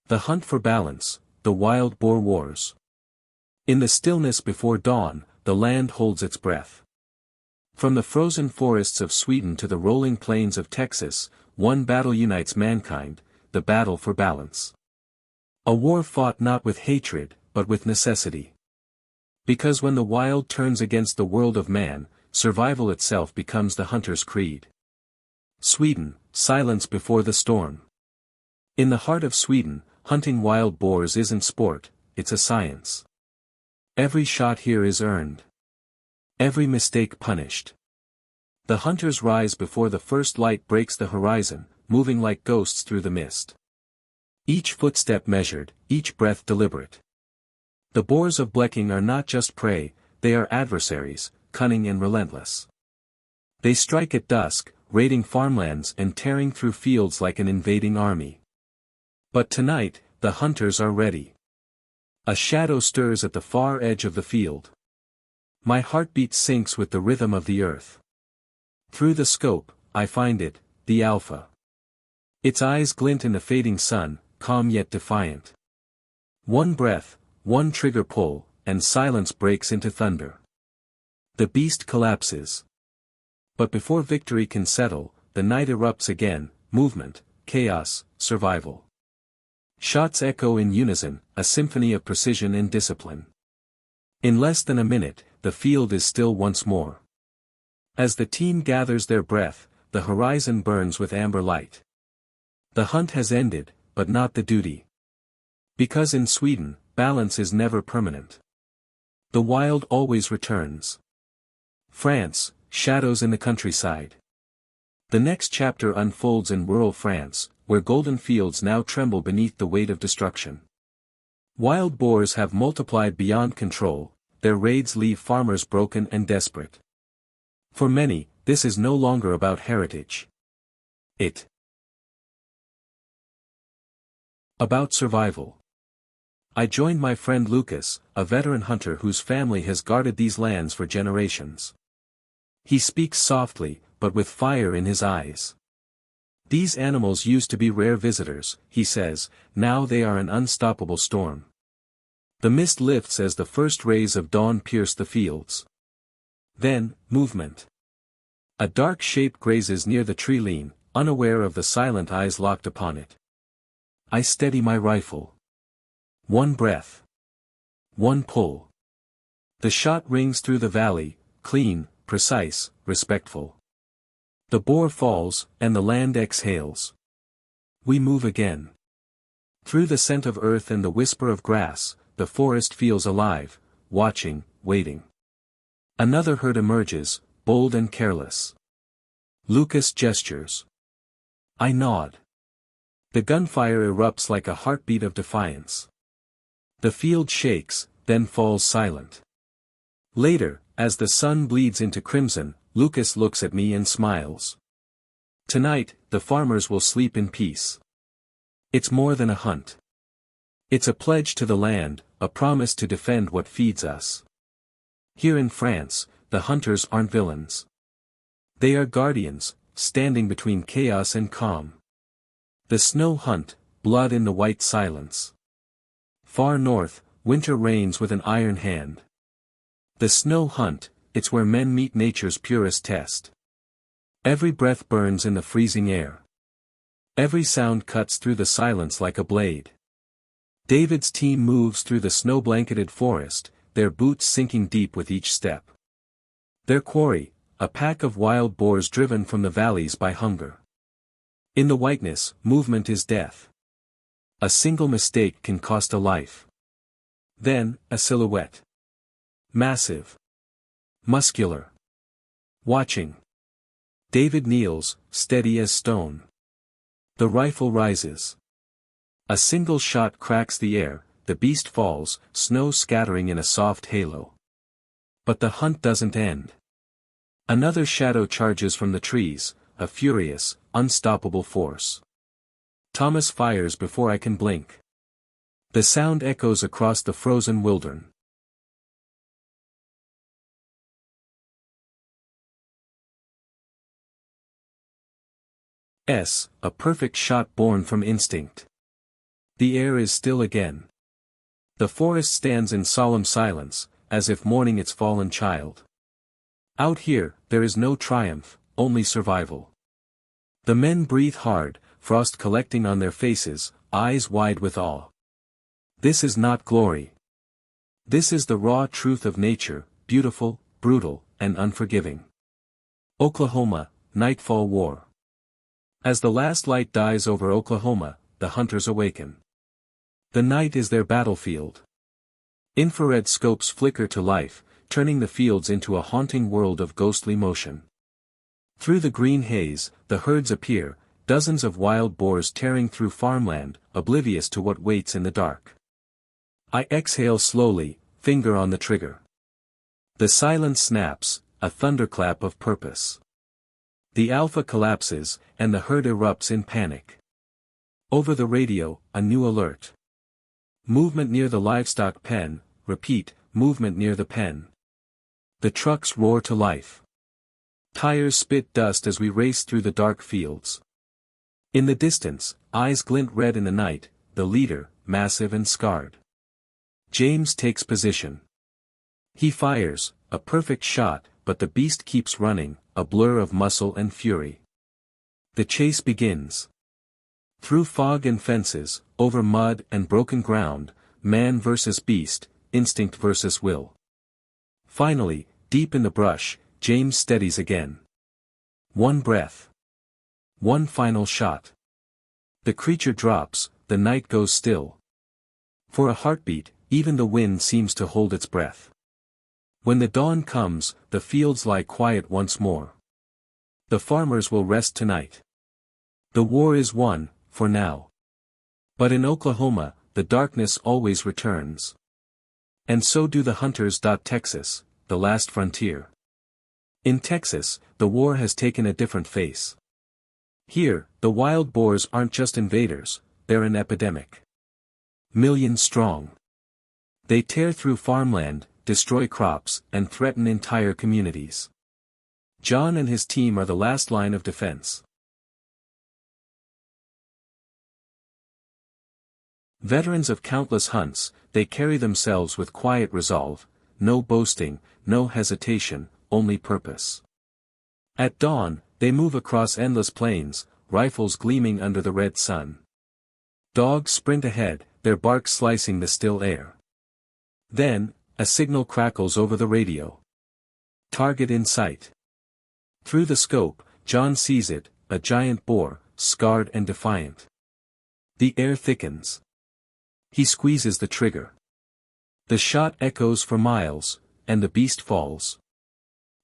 The hunt for balance, the wild boar wars. In the stillness before dawn, the land holds its breath. From the frozen forests of Sweden to the rolling plains of Texas, one battle unites mankind, the battle for balance. A war fought not with hatred, but with necessity. Because when the wild turns against the world of man, survival itself becomes the hunter's creed. Sweden, silence before the storm. In the heart of Sweden, hunting wild boars isn't sport, it's a science. Every shot here is earned. Every mistake punished. The hunters rise before the first light breaks the horizon, moving like ghosts through the mist. Each footstep measured, each breath deliberate. The boars of Bleking are not just prey, they are adversaries, cunning and relentless. They strike at dusk, raiding farmlands and tearing through fields like an invading army. But tonight, the hunters are ready. A shadow stirs at the far edge of the field. My heartbeat sinks with the rhythm of the earth. Through the scope, I find it, the alpha. Its eyes glint in the fading sun, calm yet defiant. One breath, one trigger pull, and silence breaks into thunder. The beast collapses. But before victory can settle, the night erupts again, movement, chaos, survival. Shots echo in unison, a symphony of precision and discipline. In less than a minute, the field is still once more. As the team gathers their breath, the horizon burns with amber light. The hunt has ended, but not the duty. Because in Sweden, balance is never permanent. The wild always returns. France, shadows in the countryside. The next chapter unfolds in rural France, where golden fields now tremble beneath the weight of destruction. Wild boars have multiplied beyond control, their raids leave farmers broken and desperate. For many, this is no longer about heritage. It's about survival. I joined my friend Lucas, a veteran hunter whose family has guarded these lands for generations. He speaks softly, but with fire in his eyes. These animals used to be rare visitors, he says, now they are an unstoppable storm. The mist lifts as the first rays of dawn pierce the fields. Then, movement. A dark shape grazes near the tree line, unaware of the silent eyes locked upon it. I steady my rifle. One breath. One pull. The shot rings through the valley, clean, precise, respectful. The boar falls, and the land exhales. We move again. Through the scent of earth and the whisper of grass, the forest feels alive, watching, waiting. Another herd emerges, bold and careless. Lucas gestures. I nod. The gunfire erupts like a heartbeat of defiance. The field shakes, then falls silent. Later, as the sun bleeds into crimson, Lucas looks at me and smiles. Tonight, the farmers will sleep in peace. It's more than a hunt. It's a pledge to the land, a promise to defend what feeds us. Here in France, the hunters aren't villains. They are guardians, standing between chaos and calm. The snow hunt, blood in the white silence. Far north, winter reigns with an iron hand. The snow hunt, it's where men meet nature's purest test. Every breath burns in the freezing air. Every sound cuts through the silence like a blade. David's team moves through the snow-blanketed forest, their boots sinking deep with each step. Their quarry, a pack of wild boars driven from the valleys by hunger. In the whiteness, movement is death. A single mistake can cost a life. Then, a silhouette. Massive. Muscular. Watching. David kneels, steady as stone. The rifle rises. A single shot cracks the air, the beast falls, snow scattering in a soft halo. But the hunt doesn't end. Another shadow charges from the trees, a furious, unstoppable force. Thomas fires before I can blink. The sound echoes across the frozen wilderness. A perfect shot born from instinct. The air is still again. The forest stands in solemn silence, as if mourning its fallen child. Out here, there is no triumph, only survival. The men breathe hard, frost collecting on their faces, eyes wide with awe. This is not glory. This is the raw truth of nature, beautiful, brutal, and unforgiving. Oklahoma, Nightfall War. As the last light dies over Oklahoma, the hunters awaken. The night is their battlefield. Infrared scopes flicker to life, turning the fields into a haunting world of ghostly motion. Through the green haze, the herds appear, dozens of wild boars tearing through farmland, oblivious to what waits in the dark. I exhale slowly, finger on the trigger. The silence snaps, a thunderclap of purpose. The alpha collapses, and the herd erupts in panic. Over the radio, a new alert. Movement near the livestock pen, repeat, movement near the pen. The trucks roar to life. Tires spit dust as we race through the dark fields. In the distance, eyes glint red in the night, the leader, massive and scarred. James takes position. He fires, a perfect shot, but the beast keeps running, a blur of muscle and fury. The chase begins. Through fog and fences, over mud and broken ground, man versus beast, instinct versus will. Finally, deep in the brush, James steadies again. One breath. One final shot. The creature drops, the night goes still. For a heartbeat, even the wind seems to hold its breath. When the dawn comes, the fields lie quiet once more. The farmers will rest tonight. The war is won, for now. But in Oklahoma, the darkness always returns. And so do the hunters. Texas, the last frontier. In Texas, the war has taken a different face. Here, the wild boars aren't just invaders, they're an epidemic. Millions strong. They tear through farmland, destroy crops, and threaten entire communities. John and his team are the last line of defense. Veterans of countless hunts, they carry themselves with quiet resolve, no boasting, no hesitation, only purpose. At dawn, they move across endless plains, rifles gleaming under the red sun. Dogs sprint ahead, their bark slicing the still air. Then, a signal crackles over the radio. Target in sight. Through the scope, John sees it, a giant boar, scarred and defiant. The air thickens. He squeezes the trigger. The shot echoes for miles, and the beast falls.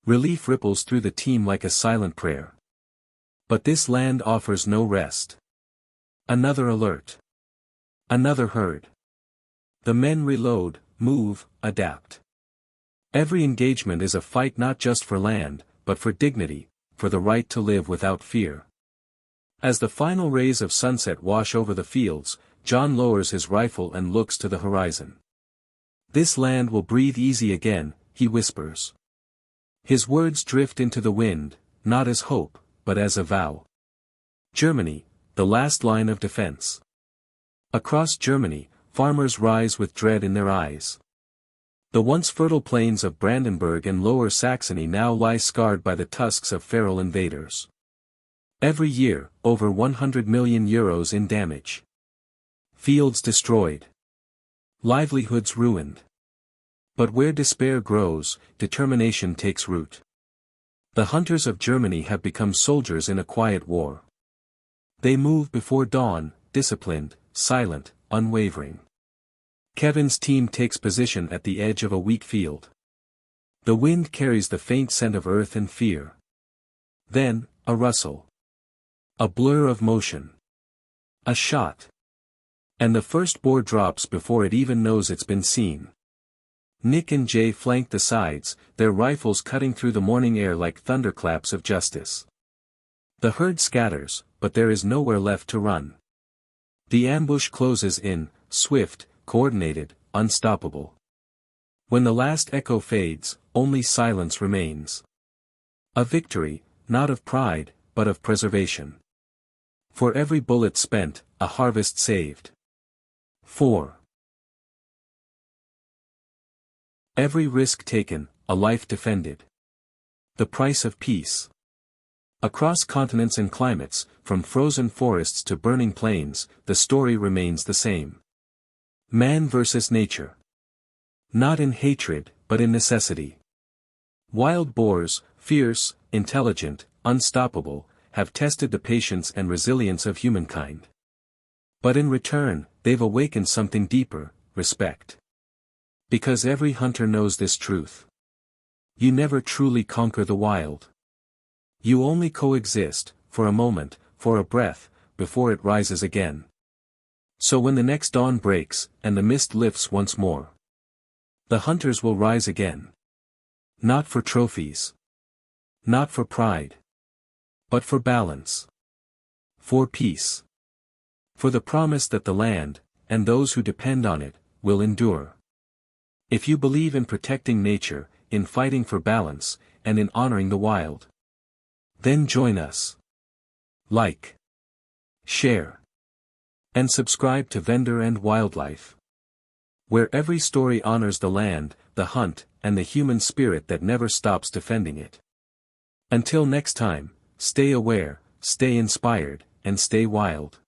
Relief ripples through the team like a silent prayer. But this land offers no rest. Another alert. Another herd. The men reload, move, adapt. Every engagement is a fight not just for land, but for dignity, for the right to live without fear. As the final rays of sunset wash over the fields, John lowers his rifle and looks to the horizon. This land will breathe easy again, he whispers. His words drift into the wind, not as hope, but as a vow. Germany, the last line of defense. Across Germany, farmers rise with dread in their eyes. The once fertile plains of Brandenburg and Lower Saxony now lie scarred by the tusks of feral invaders. Every year, over €100 million in damage. Fields destroyed. Livelihoods ruined. But where despair grows, determination takes root. The hunters of Germany have become soldiers in a quiet war. They move before dawn, disciplined, silent, unwavering. Kevin's team takes position at the edge of a weak field. The wind carries the faint scent of earth and fear. Then, a rustle. A blur of motion. A shot. And the first boar drops before it even knows it's been seen. Nick and Jay flank the sides, their rifles cutting through the morning air like thunderclaps of justice. The herd scatters, but there is nowhere left to run. The ambush closes in, swift, coordinated, unstoppable. When the last echo fades, only silence remains. A victory, not of pride, but of preservation. For every bullet spent, a harvest saved. 4. Every risk taken, a life defended. The price of peace. Across continents and climates, from frozen forests to burning plains, the story remains the same. Man versus nature. Not in hatred, but in necessity. Wild boars, fierce, intelligent, unstoppable, have tested the patience and resilience of humankind. But in return, they've awakened something deeper, respect. Because every hunter knows this truth. You never truly conquer the wild. You only coexist, for a moment, for a breath, before it rises again. So when the next dawn breaks, and the mist lifts once more, the hunters will rise again. Not for trophies. Not for pride. But for balance. For peace. For the promise that the land, and those who depend on it, will endure. If you believe in protecting nature, in fighting for balance, and in honoring the wild, then join us. Like, share, and subscribe to Vendor and Wildlife, where every story honors the land, the hunt, and the human spirit that never stops defending it. Until next time, stay aware, stay inspired, and stay wild.